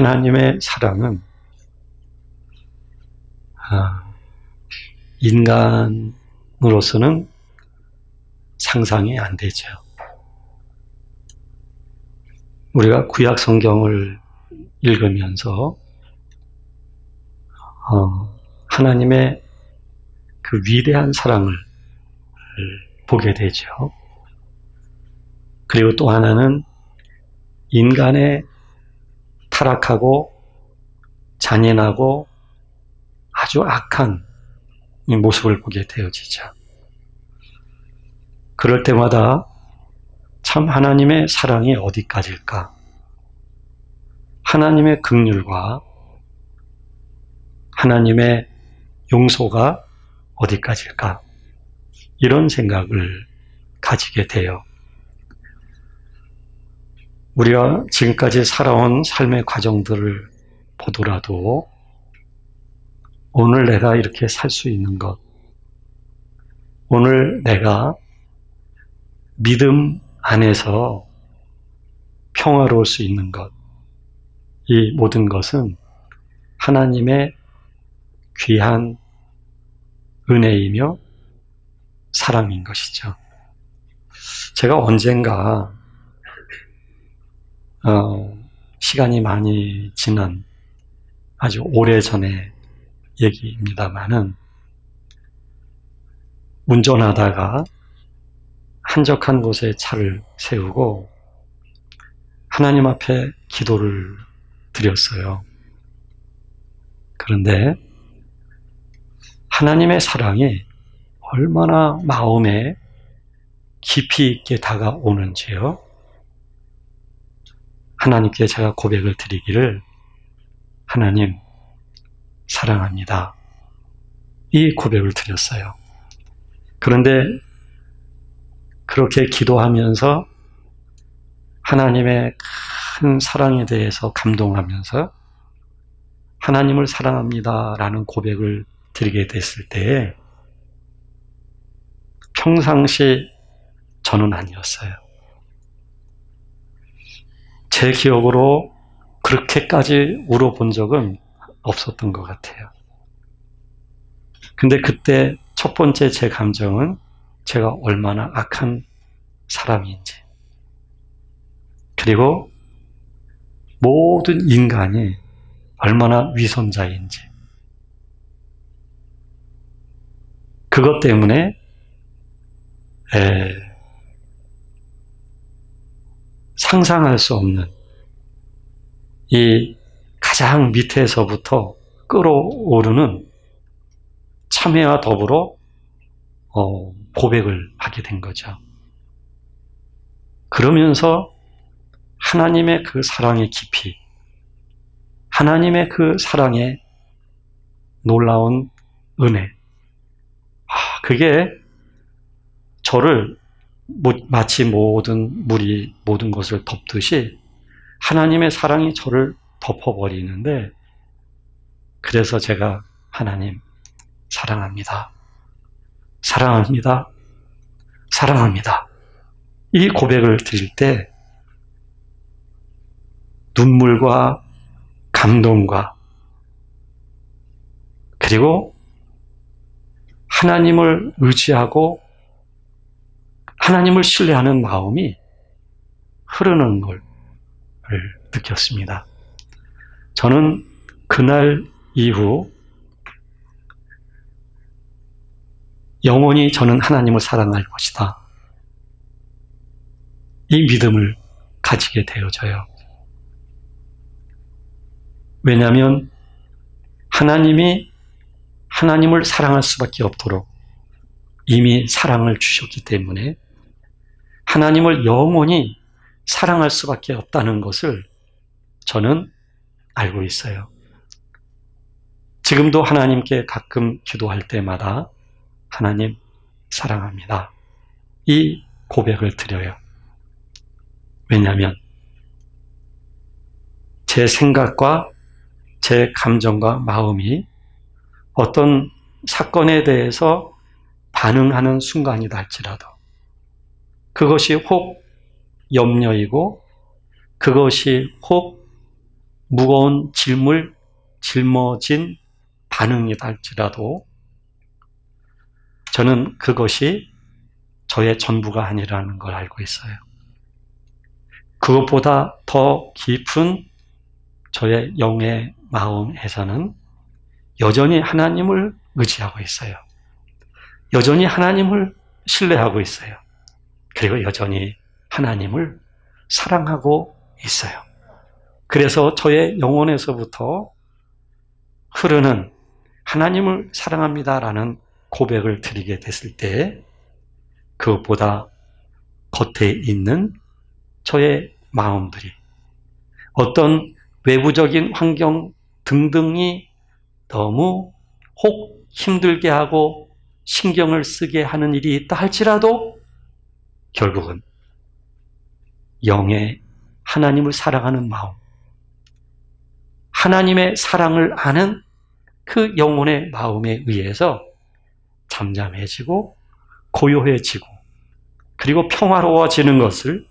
하나님의 사랑은 인간으로서는 상상이 안 되죠. 우리가 구약 성경을 읽으면서 하나님의 그 위대한 사랑을 보게 되죠. 그리고 또 하나는 인간의 타락하고 잔인하고 아주 악한 이 모습을 보게 되어지죠. 그럴 때마다 참 하나님의 사랑이 어디까지일까? 하나님의 긍휼과 하나님의 용서가 어디까지일까? 이런 생각을 가지게 돼요. 우리가 지금까지 살아온 삶의 과정들을 보더라도 오늘 내가 이렇게 살 수 있는 것, 오늘 내가 믿음 안에서 평화로울 수 있는 것, 이 모든 것은 하나님의 귀한 은혜이며 사랑인 것이죠. 제가 언젠가 시간이 많이 지난 아주 오래전의 얘기입니다마는 운전하다가 한적한 곳에 차를 세우고 하나님 앞에 기도를 드렸어요. 그런데 하나님의 사랑이 얼마나 마음에 깊이 있게 다가오는지요. 하나님께 제가 고백을 드리기를 하나님 사랑합니다. 이 고백을 드렸어요. 그런데 그렇게 기도하면서 하나님의 큰 사랑에 대해서 감동하면서 하나님을 사랑합니다라는 고백을 드리게 됐을 때에 평상시 저는 아니었어요. 제 기억으로 그렇게까지 울어본 적은 없었던 것 같아요. 근데 그때 첫 번째 제 감정은 제가 얼마나 악한 사람인지, 그리고 모든 인간이 얼마나 위선자인지, 그것 때문에 상상할 수 없는 이 가장 밑에서부터 끌어오르는 참회와 더불어 고백을 하게 된 거죠. 그러면서 하나님의 그 사랑의 깊이, 하나님의 그 사랑의 놀라운 은혜, 그게 저를 마치 모든 물이 모든 것을 덮듯이 하나님의 사랑이 저를 덮어버리는데, 그래서 제가 하나님 사랑합니다. 사랑합니다. 사랑합니다. 이 고백을 드릴 때 눈물과 감동과 그리고 하나님을 의지하고 하나님을 신뢰하는 마음이 흐르는 걸 느꼈습니다. 저는 그날 이후 영원히 저는 하나님을 사랑할 것이다, 이 믿음을 가지게 되어져요. 왜냐하면 하나님이 하나님을 사랑할 수밖에 없도록 이미 사랑을 주셨기 때문에 하나님을 영원히 사랑할 수밖에 없다는 것을 저는 알고 있어요. 지금도 하나님께 가끔 기도할 때마다 하나님 사랑합니다, 이 고백을 드려요. 왜냐하면 제 생각과 제 감정과 마음이 어떤 사건에 대해서 반응하는 순간이다 할지라도 그것이 혹 염려이고 그것이 혹 무거운 짐을 짊어진 반응이다 할지라도 저는 그것이 저의 전부가 아니라는 걸 알고 있어요. 그것보다 더 깊은 저의 영의 마음에서는 여전히 하나님을 의지하고 있어요. 여전히 하나님을 신뢰하고 있어요. 그리고 여전히 하나님을 사랑하고 있어요. 그래서 저의 영혼에서부터 흐르는 하나님을 사랑합니다라는 고백을 드리게 됐을 때 그것보다 겉에 있는 저의 마음들이 어떤 외부적인 환경 등등이 너무 혹 힘들게 하고 신경을 쓰게 하는 일이 있다 할지라도 결국은 영의 하나님을 사랑하는 마음, 하나님의 사랑을 아는 그 영혼의 마음에 의해서 잠잠해지고 고요해지고 그리고 평화로워지는 것을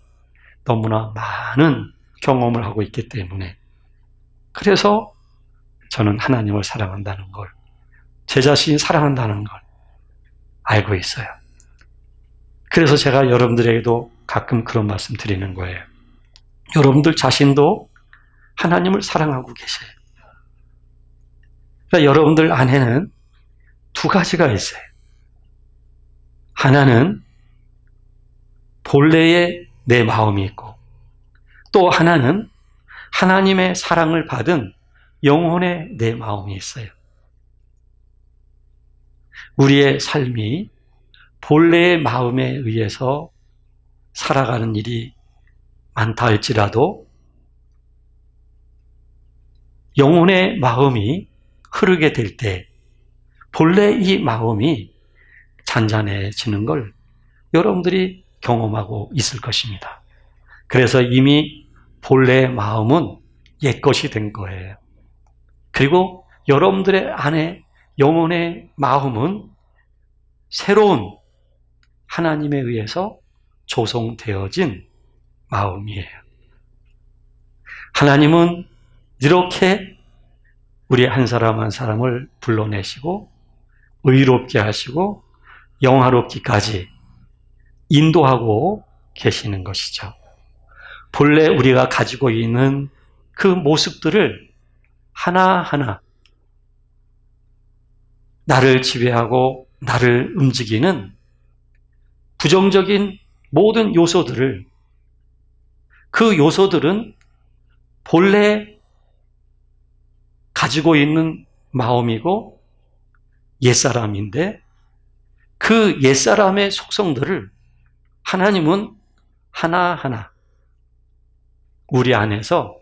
너무나 많은 경험을 하고 있기 때문에 그래서 저는 하나님을 사랑한다는 걸, 제 자신이 사랑한다는 걸 알고 있어요. 그래서 제가 여러분들에게도 가끔 그런 말씀 드리는 거예요. 여러분들 자신도 하나님을 사랑하고 계세요. 그러니까 여러분들 안에는 두 가지가 있어요. 하나는 본래의 내 마음이 있고 또 하나는 하나님의 사랑을 받은 영혼의 내 마음이 있어요. 우리의 삶이 본래의 마음에 의해서 살아가는 일이 많다 할지라도 영혼의 마음이 흐르게 될 때 본래 이 마음이 잔잔해지는 걸 여러분들이 경험하고 있을 것입니다. 그래서 이미 본래의 마음은 옛것이 된 거예요. 그리고 여러분들의 안에 영혼의 마음은 새로운 하나님에 의해서 조성되어진 마음이에요. 하나님은 이렇게 우리 한 사람 한 사람을 불러내시고 의롭게 하시고 영화롭기까지 인도하고 계시는 것이죠. 본래 우리가 가지고 있는 그 모습들을 하나하나 나를 지배하고 나를 움직이는 부정적인 모든 요소들을 그 요소들은 본래 가지고 있는 마음이고 옛사람인데 그 옛사람의 속성들을 하나님은 하나하나 우리 안에서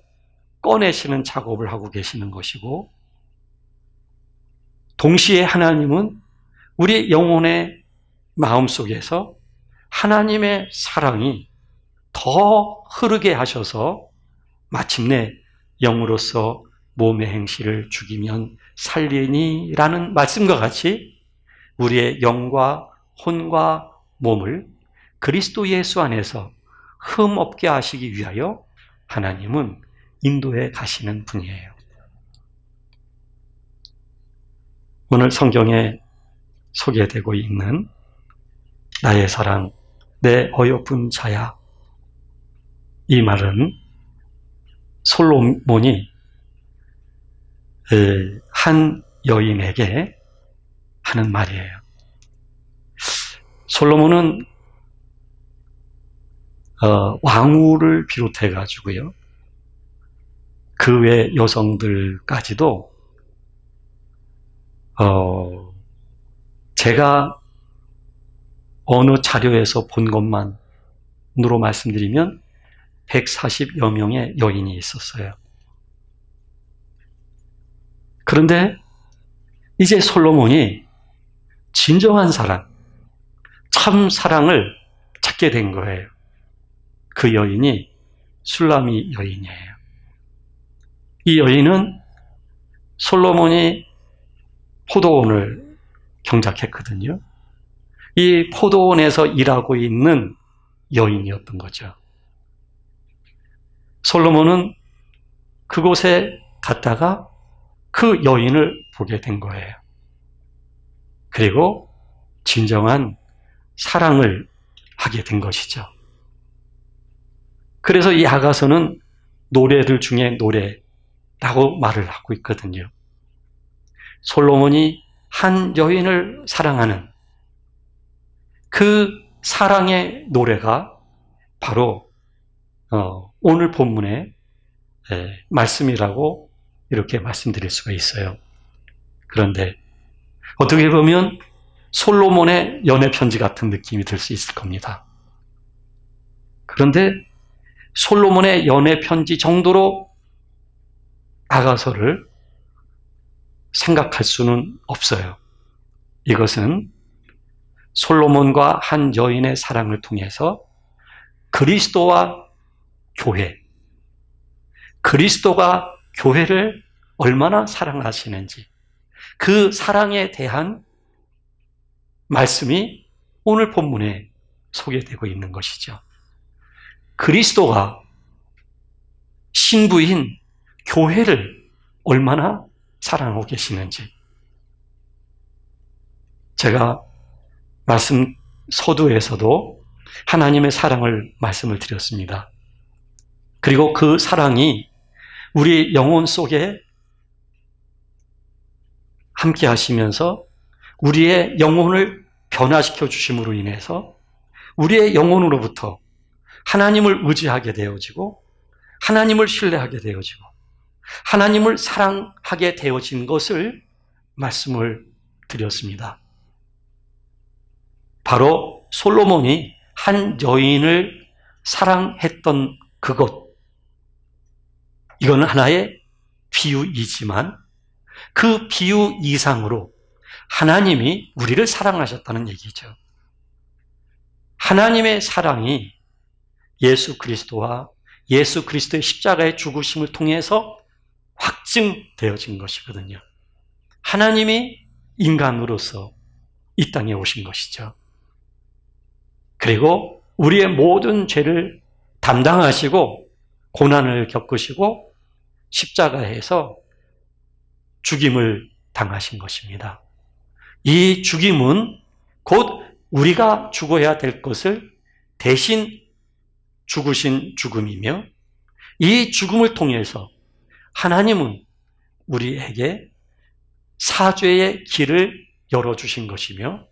꺼내시는 작업을 하고 계시는 것이고 동시에 하나님은 우리 영혼의 마음속에서 하나님의 사랑이 더 흐르게 하셔서 마침내 영으로서 몸의 행실을 죽이면 살리니라는 말씀과 같이 우리의 영과 혼과 몸을 그리스도 예수 안에서 흠 없게 하시기 위하여 하나님은 인도해 가시는 분이에요. 오늘 성경에 소개되고 있는 나의 사랑, 내 어여쁜 자야, 이 말은 솔로몬이 한 여인에게 하는 말이에요. 솔로몬은 왕후를 비롯해 가지고요, 그 외 여성들까지도 제가 어느 자료에서 본 것만으로 말씀드리면 140여 명의 여인이 있었어요. 그런데 이제 솔로몬이 진정한 사랑, 참 사랑을 찾게 된 거예요. 그 여인이 술라미 여인이에요. 이 여인은 솔로몬이 포도원을 경작했거든요. 이 포도원에서 일하고 있는 여인이었던 거죠. 솔로몬은 그곳에 갔다가 그 여인을 보게 된 거예요. 그리고 진정한 사랑을 하게 된 것이죠. 그래서 이 아가서는 노래들 중에 노래라고 말을 하고 있거든요. 솔로몬이 한 여인을 사랑하는 그 사랑의 노래가 바로 오늘 본문의 말씀이라고 이렇게 말씀드릴 수가 있어요. 그런데 어떻게 보면 솔로몬의 연애 편지 같은 느낌이 들 수 있을 겁니다. 그런데 솔로몬의 연애 편지 정도로 아가서를 생각할 수는 없어요. 이것은 솔로몬과 한 여인의 사랑을 통해서 그리스도와 교회, 그리스도가 교회를 얼마나 사랑하시는지 그 사랑에 대한 말씀이 오늘 본문에 소개되고 있는 것이죠. 그리스도가 신부인 교회를 얼마나 사랑하고 계시는지. 제가 말씀 서두에서도 하나님의 사랑을 말씀을 드렸습니다. 그리고 그 사랑이 우리 영혼 속에 함께 하시면서 우리의 영혼을 변화시켜 주심으로 인해서 우리의 영혼으로부터 하나님을 의지하게 되어지고 하나님을 신뢰하게 되어지고 하나님을 사랑하게 되어진 것을 말씀을 드렸습니다. 바로 솔로몬이 한 여인을 사랑했던 그것, 이건 하나의 비유이지만 그 비유 이상으로 하나님이 우리를 사랑하셨다는 얘기죠. 하나님의 사랑이 예수 그리스도와 예수 그리스도의 십자가의 죽으심을 통해서 확증되어진 것이거든요. 하나님이 인간으로서 이 땅에 오신 것이죠. 그리고 우리의 모든 죄를 담당하시고 고난을 겪으시고 십자가에서 죽임을 당하신 것입니다. 이 죽임은 곧 우리가 죽어야 될 것을 대신 죽으신 죽음이며 이 죽음을 통해서 하나님은 우리에게 사죄의 길을 열어주신 것이며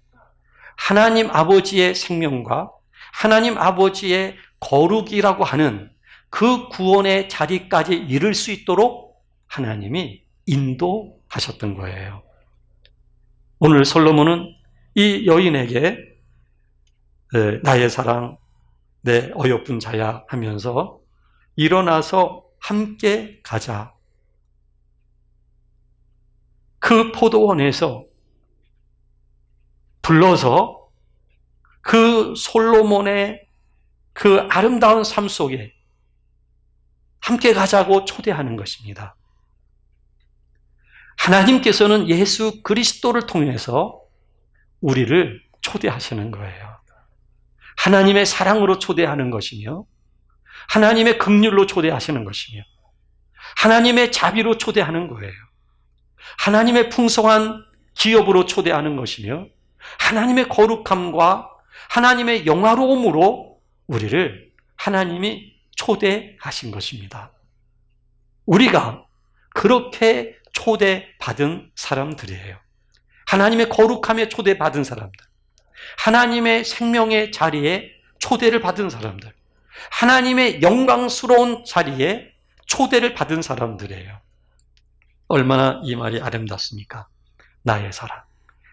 하나님 아버지의 생명과 하나님 아버지의 거룩이라고 하는 그 구원의 자리까지 이를 수 있도록 하나님이 인도하셨던 거예요. 오늘 솔로몬은 이 여인에게 나의 사랑, 내 어여쁜 자야 하면서 일어나서 함께 가자. 그 포도원에서 불러서 그 솔로몬의 그 아름다운 삶 속에 함께 가자고 초대하는 것입니다. 하나님께서는 예수 그리스도를 통해서 우리를 초대하시는 거예요. 하나님의 사랑으로 초대하는 것이며 하나님의 긍휼로 초대하시는 것이며 하나님의 자비로 초대하는 거예요. 하나님의 풍성한 기업으로 초대하는 것이며 하나님의 거룩함과 하나님의 영화로움으로 우리를 하나님이 초대하신 것입니다. 우리가 그렇게 초대받은 사람들이에요. 하나님의 거룩함에 초대받은 사람들, 하나님의 생명의 자리에 초대를 받은 사람들, 하나님의 영광스러운 자리에 초대를 받은 사람들이에요. 얼마나 이 말이 아름답습니까? 나의 사랑,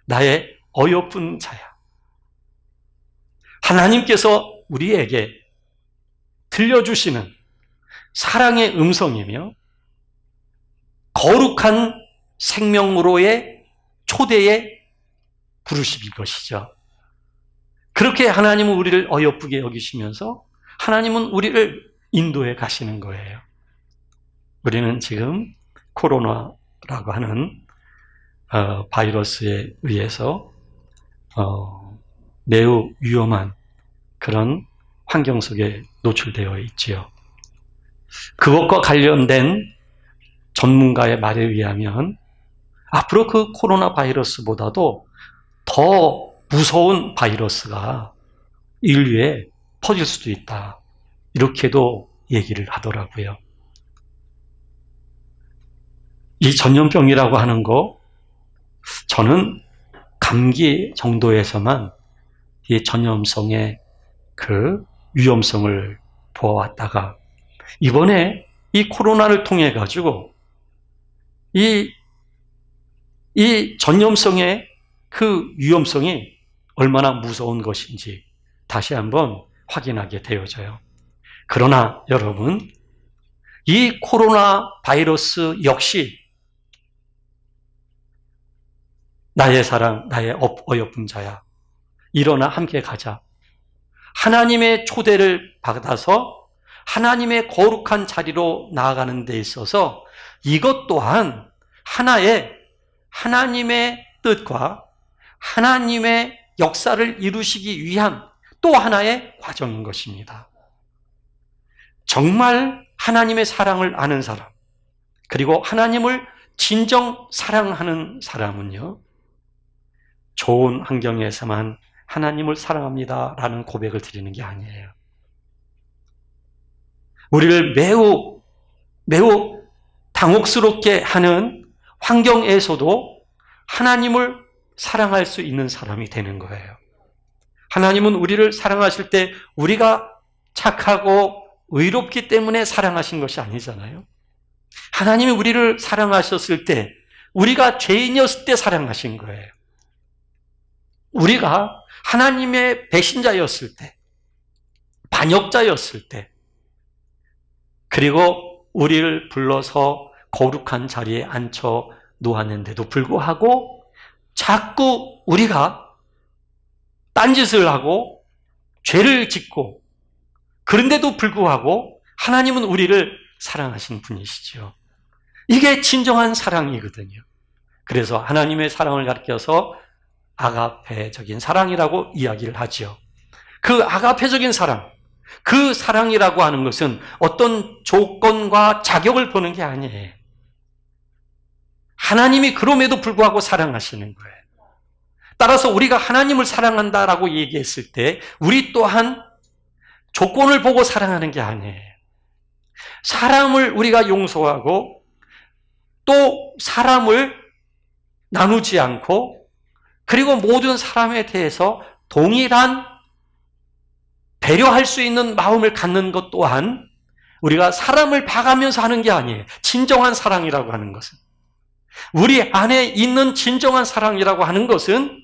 나의 어여쁜 자야. 하나님께서 우리에게 들려주시는 사랑의 음성이며 거룩한 생명으로의 초대의 부르심인 것이죠. 그렇게 하나님은 우리를 어여쁘게 여기시면서 하나님은 우리를 인도해 가시는 거예요. 우리는 지금 코로나라고 하는 바이러스에 의해서 매우 위험한 그런 환경 속에 노출되어 있지요. 그것과 관련된 전문가의 말에 의하면 앞으로 그 코로나 바이러스보다도 더 무서운 바이러스가 인류에 퍼질 수도 있다. 이렇게도 얘기를 하더라고요. 이 전염병이라고 하는 거 저는 감기 정도에서만 이 전염성의 그 위험성을 보아왔다가 이번에 이 코로나를 통해 가지고 이 전염성의 그 위험성이 얼마나 무서운 것인지 다시 한번 확인하게 되어져요. 그러나 여러분, 이 코로나 바이러스 역시 나의 사랑, 나의 어여쁜 자야. 일어나 함께 가자. 하나님의 초대를 받아서 하나님의 거룩한 자리로 나아가는 데 있어서 이것 또한 하나의 하나님의 뜻과 하나님의 역사를 이루시기 위한 또 하나의 과정인 것입니다. 정말 하나님의 사랑을 아는 사람, 그리고 하나님을 진정 사랑하는 사람은요, 좋은 환경에서만 하나님을 사랑합니다라는 고백을 드리는 게 아니에요. 우리를 매우 당혹스럽게 하는 환경에서도 하나님을 사랑할 수 있는 사람이 되는 거예요. 하나님은 우리를 사랑하실 때 우리가 착하고 의롭기 때문에 사랑하신 것이 아니잖아요. 하나님이 우리를 사랑하셨을 때 우리가 죄인이었을 때 사랑하신 거예요. 우리가 하나님의 배신자였을 때, 반역자였을 때, 그리고 우리를 불러서 거룩한 자리에 앉혀 놓았는데도 불구하고 자꾸 우리가 딴짓을 하고 죄를 짓고 그런데도 불구하고 하나님은 우리를 사랑하신 분이시죠. 이게 진정한 사랑이거든요. 그래서 하나님의 사랑을 가르쳐서 아가페적인 사랑이라고 이야기를 하죠. 그 아가페적인 사랑, 그 사랑이라고 하는 것은 어떤 조건과 자격을 보는 게 아니에요. 하나님이 그럼에도 불구하고 사랑하시는 거예요. 따라서 우리가 하나님을 사랑한다라고 얘기했을 때 우리 또한 조건을 보고 사랑하는 게 아니에요. 사람을 우리가 용서하고 또 사람을 나누지 않고 그리고 모든 사람에 대해서 동일한 배려할 수 있는 마음을 갖는 것 또한 우리가 사람을 봐가면서 하는 게 아니에요. 진정한 사랑이라고 하는 것은. 우리 안에 있는 진정한 사랑이라고 하는 것은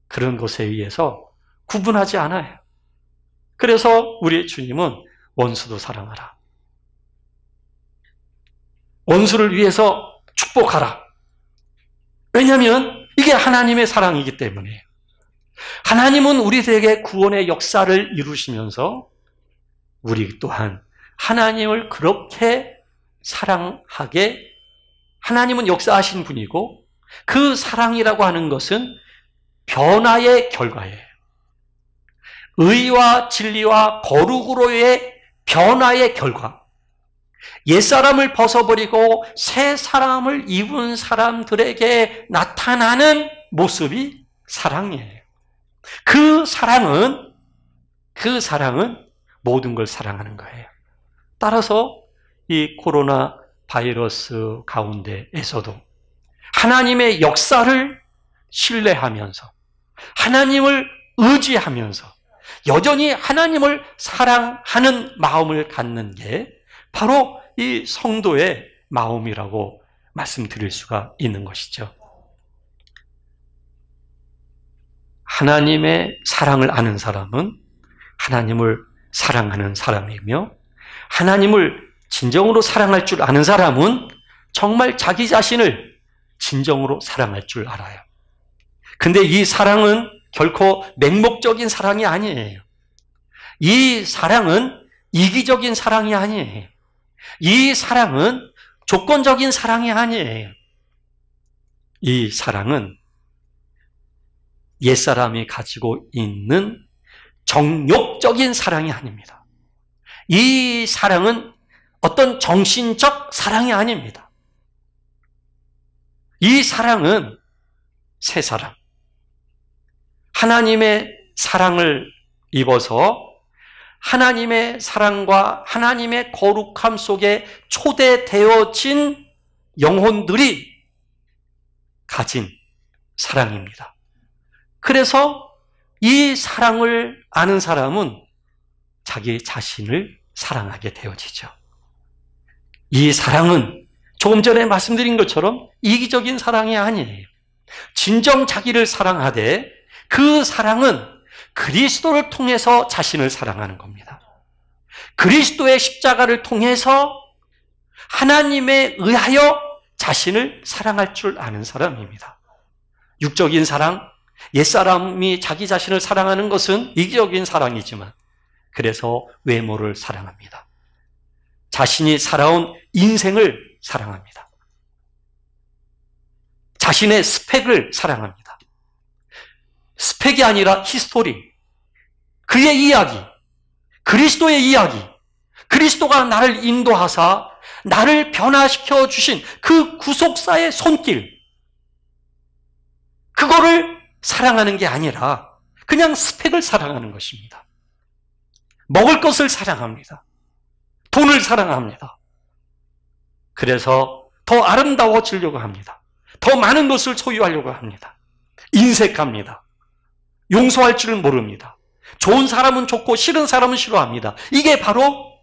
그런 것에 의해서 구분하지 않아요. 그래서 우리 주님은 원수도 사랑하라. 원수를 위해서 축복하라. 왜냐하면 이게 하나님의 사랑이기 때문이에요. 하나님은 우리에게 구원의 역사를 이루시면서 우리 또한 하나님을 그렇게 사랑하게 하나님은 역사하신 분이고 그 사랑이라고 하는 것은 변화의 결과예요. 의와 진리와 거룩으로의 변화의 결과. 옛사람을 벗어버리고 새 사람을 입은 사람들에게 나타나는 모습이 사랑이에요. 그 사랑은 모든 걸 사랑하는 거예요. 따라서 이 코로나 바이러스 가운데에서도 하나님의 역사를 신뢰하면서 하나님을 의지하면서 여전히 하나님을 사랑하는 마음을 갖는 게 바로 이 성도의 마음이라고 말씀드릴 수가 있는 것이죠. 하나님의 사랑을 아는 사람은 하나님을 사랑하는 사람이며 하나님을 진정으로 사랑할 줄 아는 사람은 정말 자기 자신을 진정으로 사랑할 줄 알아요. 근데 이 사랑은 결코 맹목적인 사랑이 아니에요. 이 사랑은 이기적인 사랑이 아니에요. 이 사랑은 조건적인 사랑이 아니에요. 이 사랑은 옛사람이 가지고 있는 정욕적인 사랑이 아닙니다. 이 사랑은 어떤 정신적 사랑이 아닙니다. 이 사랑은 새 사랑. 하나님의 사랑을 입어서 하나님의 사랑과 하나님의 거룩함 속에 초대되어진 영혼들이 가진 사랑입니다. 그래서 이 사랑을 아는 사람은 자기 자신을 사랑하게 되어지죠. 이 사랑은 조금 전에 말씀드린 것처럼 이기적인 사랑이 아니에요. 진정 자기를 사랑하되 그 사랑은 그리스도를 통해서 자신을 사랑하는 겁니다. 그리스도의 십자가를 통해서 하나님에 의하여 자신을 사랑할 줄 아는 사람입니다. 육적인 사랑, 옛사람이 자기 자신을 사랑하는 것은 이기적인 사랑이지만 그래서 외모를 사랑합니다. 자신이 살아온 인생을 사랑합니다. 자신의 스펙을 사랑합니다. 스펙이 아니라 히스토리, 그의 이야기, 그리스도의 이야기, 그리스도가 나를 인도하사 나를 변화시켜 주신 그 구속사의 손길, 그거를 사랑하는 게 아니라 그냥 스펙을 사랑하는 것입니다. 먹을 것을 사랑합니다. 돈을 사랑합니다. 그래서 더 아름다워지려고 합니다. 더 많은 것을 소유하려고 합니다. 인색합니다. 용서할 줄 모릅니다. 좋은 사람은 좋고 싫은 사람은 싫어합니다. 이게 바로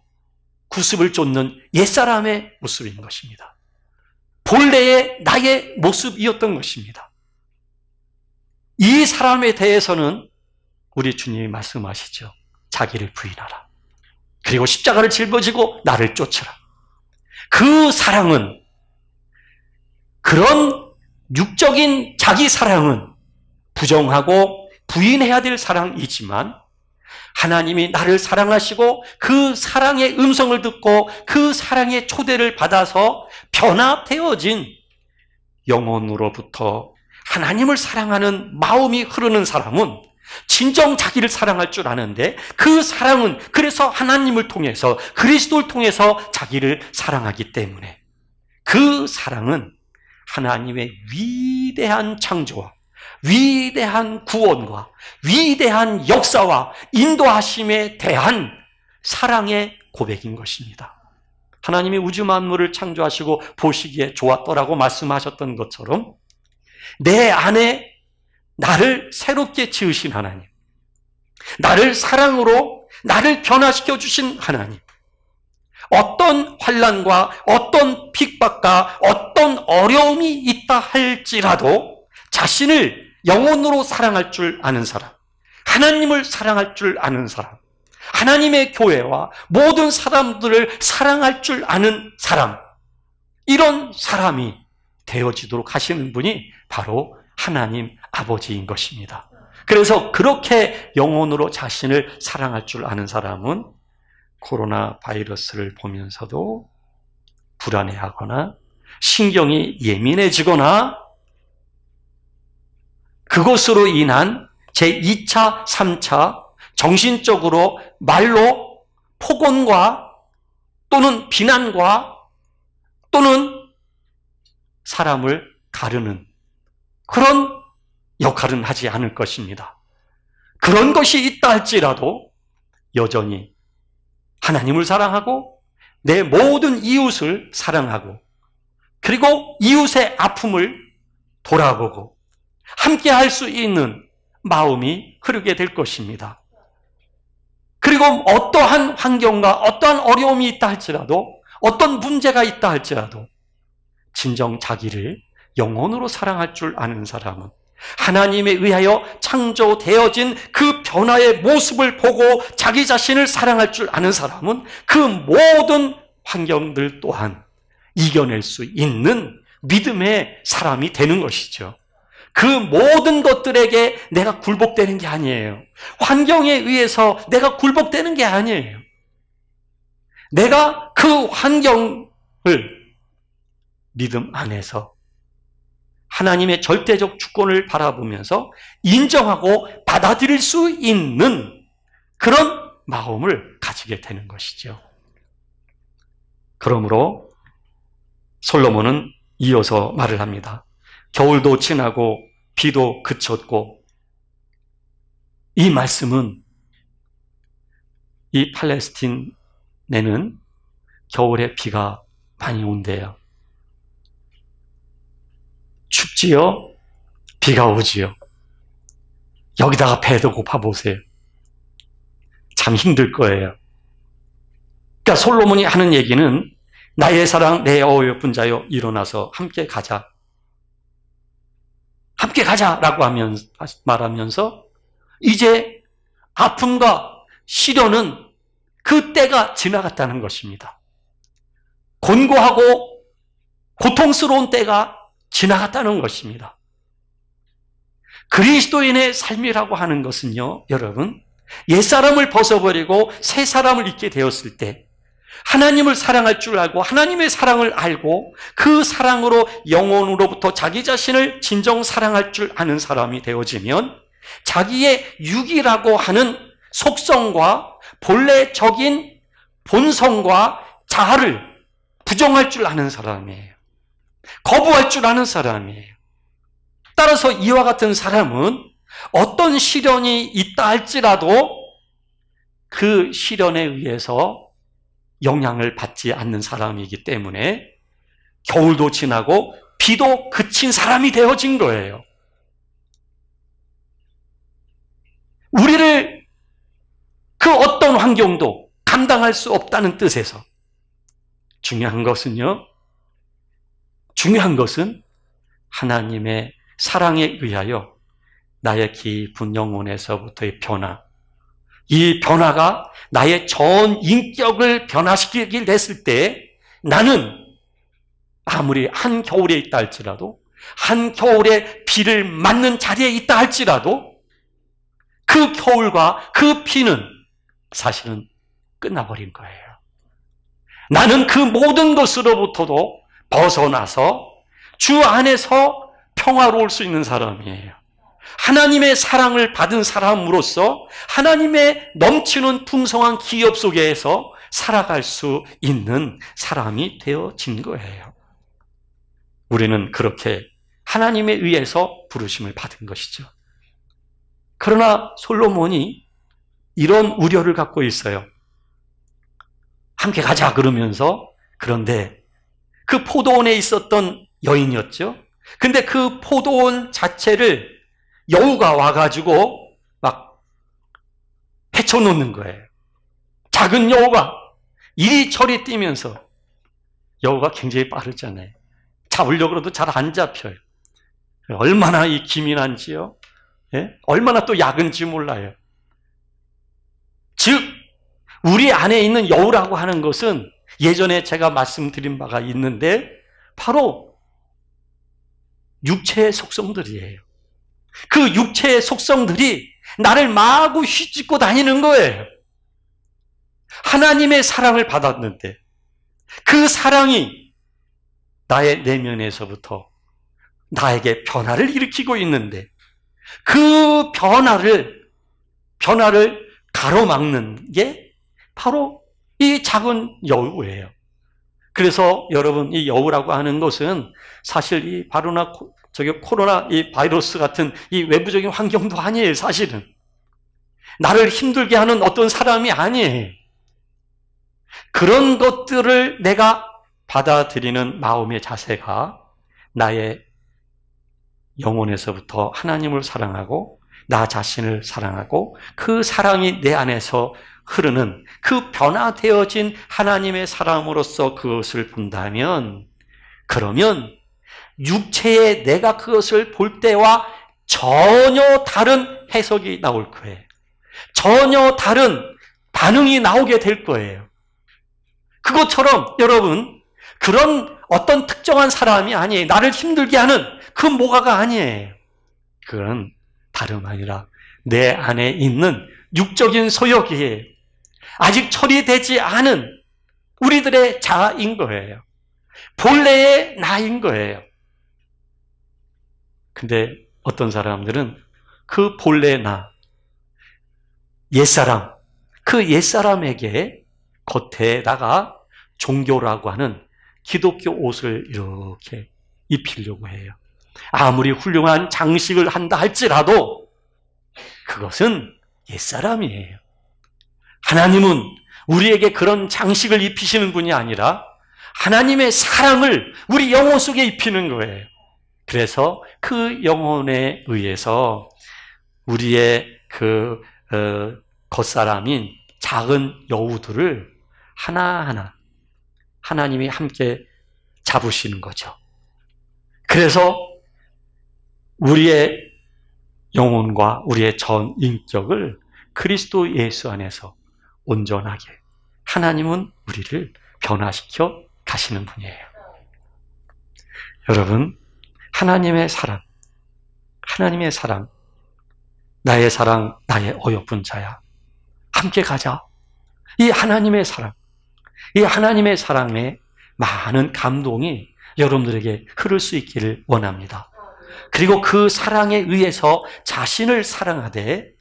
구습을 쫓는 옛사람의 모습인 것입니다. 본래의 나의 모습이었던 것입니다. 이 사람에 대해서는 우리 주님이 말씀하시죠. 자기를 부인하라. 그리고 십자가를 짊어지고 나를 쫓으라. 그 사랑은, 그런 육적인 자기 사랑은 부정하고 부인해야 될 사랑이지만 하나님이 나를 사랑하시고 그 사랑의 음성을 듣고 그 사랑의 초대를 받아서 변화되어진 영혼으로부터 하나님을 사랑하는 마음이 흐르는 사람은 진정 자기를 사랑할 줄 아는데 그 사랑은 그래서 하나님을 통해서 그리스도를 통해서 자기를 사랑하기 때문에 그 사랑은 하나님의 위대한 창조와 위대한 구원과 위대한 역사와 인도하심에 대한 사랑의 고백인 것입니다. 하나님이 우주 만물을 창조하시고 보시기에 좋았더라고 말씀하셨던 것처럼 내 안에 나를 새롭게 지으신 하나님, 나를 사랑으로 나를 변화시켜 주신 하나님, 어떤 환난과 어떤 핍박과 어떤 어려움이 있다 할지라도 자신을 영혼으로 사랑할 줄 아는 사람, 하나님을 사랑할 줄 아는 사람, 하나님의 교회와 모든 사람들을 사랑할 줄 아는 사람, 이런 사람이 되어지도록 하시는 분이 바로 하나님 아버지인 것입니다. 그래서 그렇게 영혼으로 자신을 사랑할 줄 아는 사람은 코로나 바이러스를 보면서도 불안해하거나 신경이 예민해지거나 그것으로 인한 제2차, 3차 정신적으로 말로 폭언과 또는 비난과 또는 사람을 가르는 그런 역할은 하지 않을 것입니다. 그런 것이 있다 할지라도 여전히 하나님을 사랑하고 내 모든 이웃을 사랑하고 그리고 이웃의 아픔을 돌아보고 함께 할 수 있는 마음이 흐르게 될 것입니다. 그리고 어떠한 환경과 어떠한 어려움이 있다 할지라도 어떤 문제가 있다 할지라도 진정 자기를 영혼으로 사랑할 줄 아는 사람은 하나님에 의하여 창조되어진 그 변화의 모습을 보고 자기 자신을 사랑할 줄 아는 사람은 그 모든 환경들 또한 이겨낼 수 있는 믿음의 사람이 되는 것이죠. 그 모든 것들에게 내가 굴복되는 게 아니에요. 환경에 의해서 내가 굴복되는 게 아니에요. 내가 그 환경을 믿음 안에서 하나님의 절대적 주권을 바라보면서 인정하고 받아들일 수 있는 그런 마음을 가지게 되는 것이죠. 그러므로 솔로몬은 이어서 말을 합니다. 겨울도 지나고 비도 그쳤고, 이 말씀은 이 팔레스틴에는 겨울에 비가 많이 온대요. 춥지요? 비가 오지요. 여기다가 배도 고파 보세요. 참 힘들 거예요. 그러니까 솔로몬이 하는 얘기는 나의 사랑 내 어여쁜 자여 일어나서 함께 가자. 함께 가자라고 말하면서 이제 아픔과 시련은 그 때가 지나갔다는 것입니다. 곤고하고 고통스러운 때가 지나갔다는 것입니다. 그리스도인의 삶이라고 하는 것은요, 여러분, 옛사람을 벗어버리고 새 사람을 입게 되었을 때 하나님을 사랑할 줄 알고 하나님의 사랑을 알고 그 사랑으로 영혼으로부터 자기 자신을 진정 사랑할 줄 아는 사람이 되어지면 자기의 육이라고 하는 속성과 본래적인 본성과 자아를 부정할 줄 아는 사람이에요. 거부할 줄 아는 사람이에요. 따라서 이와 같은 사람은 어떤 시련이 있다 할지라도 그 시련에 의해서 영향을 받지 않는 사람이기 때문에 겨울도 지나고 비도 그친 사람이 되어진 거예요. 우리를 그 어떤 환경도 감당할 수 없다는 뜻에서 중요한 것은 하나님의 사랑에 의하여 나의 깊은 영혼에서부터의 변화, 이 변화가 나의 전 인격을 변화시키게 됐을 때 나는 아무리 한겨울에 있다 할지라도, 한겨울에 비를 맞는 자리에 있다 할지라도 그 겨울과 그 비는 사실은 끝나버린 거예요. 나는 그 모든 것으로부터도 벗어나서 주 안에서 평화로울 수 있는 사람이에요. 하나님의 사랑을 받은 사람으로서 하나님의 넘치는 풍성한 기업 속에서 살아갈 수 있는 사람이 되어진 거예요. 우리는 그렇게 하나님에 의해서 부르심을 받은 것이죠. 그러나 솔로몬이 이런 우려를 갖고 있어요. 함께 가자 그러면서, 그런데 그 포도원에 있었던 여인이었죠. 근데 그 포도원 자체를 여우가 와가지고 막 헤쳐놓는 거예요. 작은 여우가 이리저리 뛰면서, 여우가 굉장히 빠르잖아요. 잡으려고 해도 잘 안 잡혀요. 얼마나 이 기민한지요. 예? 얼마나 또 약은지 몰라요. 즉 우리 안에 있는 여우라고 하는 것은 예전에 제가 말씀드린 바가 있는데 바로 육체의 속성들이에요. 그 육체의 속성들이 나를 마구 휘짓고 다니는 거예요. 하나님의 사랑을 받았는데 그 사랑이 나의 내면에서부터 나에게 변화를 일으키고 있는데 그 변화를 가로막는 게 바로 이 작은 여우예요. 그래서 여러분, 이 여우라고 하는 것은 사실 이 코로나 이 바이러스 같은 이 외부적인 환경도 아니에요. 사실은 나를 힘들게 하는 어떤 사람이 아니에요. 그런 것들을 내가 받아들이는 마음의 자세가 나의 영혼에서부터 하나님을 사랑하고 나 자신을 사랑하고 그 사랑이 내 안에서 흐르는 그 변화되어진 하나님의 사랑으로서 그것을 본다면, 그러면 육체의 내가 그것을 볼 때와 전혀 다른 해석이 나올 거예요. 전혀 다른 반응이 나오게 될 거예요. 그것처럼 여러분, 그런 어떤 특정한 사람이 아니에요. 나를 힘들게 하는 그 뭐가가 아니에요. 그건 다름 아니라 내 안에 있는 육적인 소욕이에요. 아직 처리되지 않은 우리들의 자아인 거예요. 본래의 나인 거예요. 근데 어떤 사람들은 그 본래의 나, 옛사람, 그 옛사람에게 겉에다가 종교라고 하는 기독교 옷을 이렇게 입히려고 해요. 아무리 훌륭한 장식을 한다 할지라도 그것은 옛사람이에요. 하나님은 우리에게 그런 장식을 입히시는 분이 아니라 하나님의 사랑을 우리 영혼 속에 입히는 거예요. 그래서 그 영혼에 의해서 우리의 그 겉사람인 작은 여우들을 하나하나 하나님이 함께 잡으시는 거죠. 그래서 우리의 영혼과 우리의 전 인격을 그리스도 예수 안에서 온전하게 하나님은 우리를 변화시켜 가시는 분이에요. 여러분, 하나님의 사랑, 나의 사랑, 나의 어여쁜 자야. 함께 가자. 이 하나님의 사랑에 많은 감동이 여러분들에게 흐를 수 있기를 원합니다. 그리고 그 사랑에 의해서 자신을 사랑하되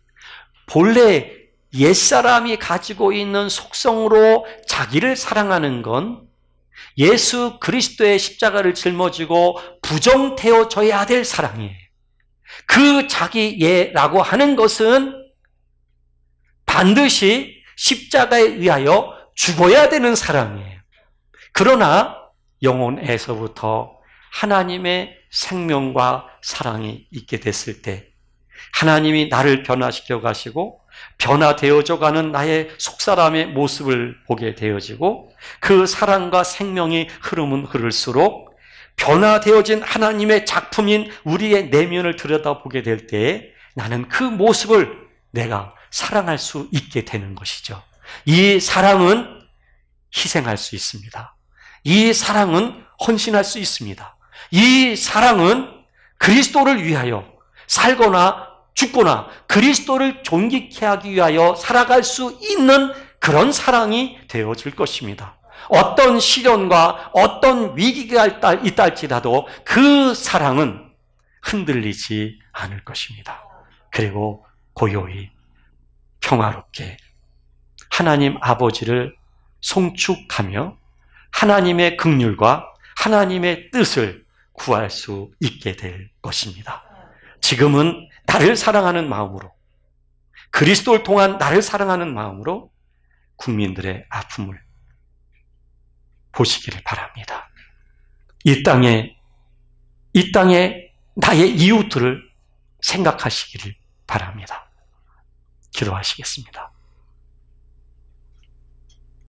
본래 옛사람이 가지고 있는 속성으로 자기를 사랑하는 건 예수 그리스도의 십자가를 짊어지고 부정되어져야 될 사랑이에요. 그 자기예라고 하는 것은 반드시 십자가에 의하여 죽어야 되는 사랑이에요. 그러나 영혼에서부터 하나님의 생명과 사랑이 있게 됐을 때 하나님이 나를 변화시켜 가시고 변화되어져 가는 나의 속사람의 모습을 보게 되어지고 그 사랑과 생명이 흐르면 흐를수록 변화되어진 하나님의 작품인 우리의 내면을 들여다보게 될 때 나는 그 모습을 내가 사랑할 수 있게 되는 것이죠. 이 사랑은 희생할 수 있습니다. 이 사랑은 헌신할 수 있습니다. 이 사랑은 그리스도를 위하여 살거나 죽거나 그리스도를 존귀케 하기 위하여 살아갈 수 있는 그런 사랑이 되어질 것입니다. 어떤 시련과 어떤 위기가 있다 할지라도 그 사랑은 흔들리지 않을 것입니다. 그리고 고요히 평화롭게 하나님 아버지를 송축하며 하나님의 긍휼과 하나님의 뜻을 구할 수 있게 될 것입니다. 지금은 나를 사랑하는 마음으로, 그리스도를 통한 나를 사랑하는 마음으로 국민들의 아픔을 보시기를 바랍니다. 이 땅에 나의 이웃들을 생각하시기를 바랍니다. 기도하시겠습니다.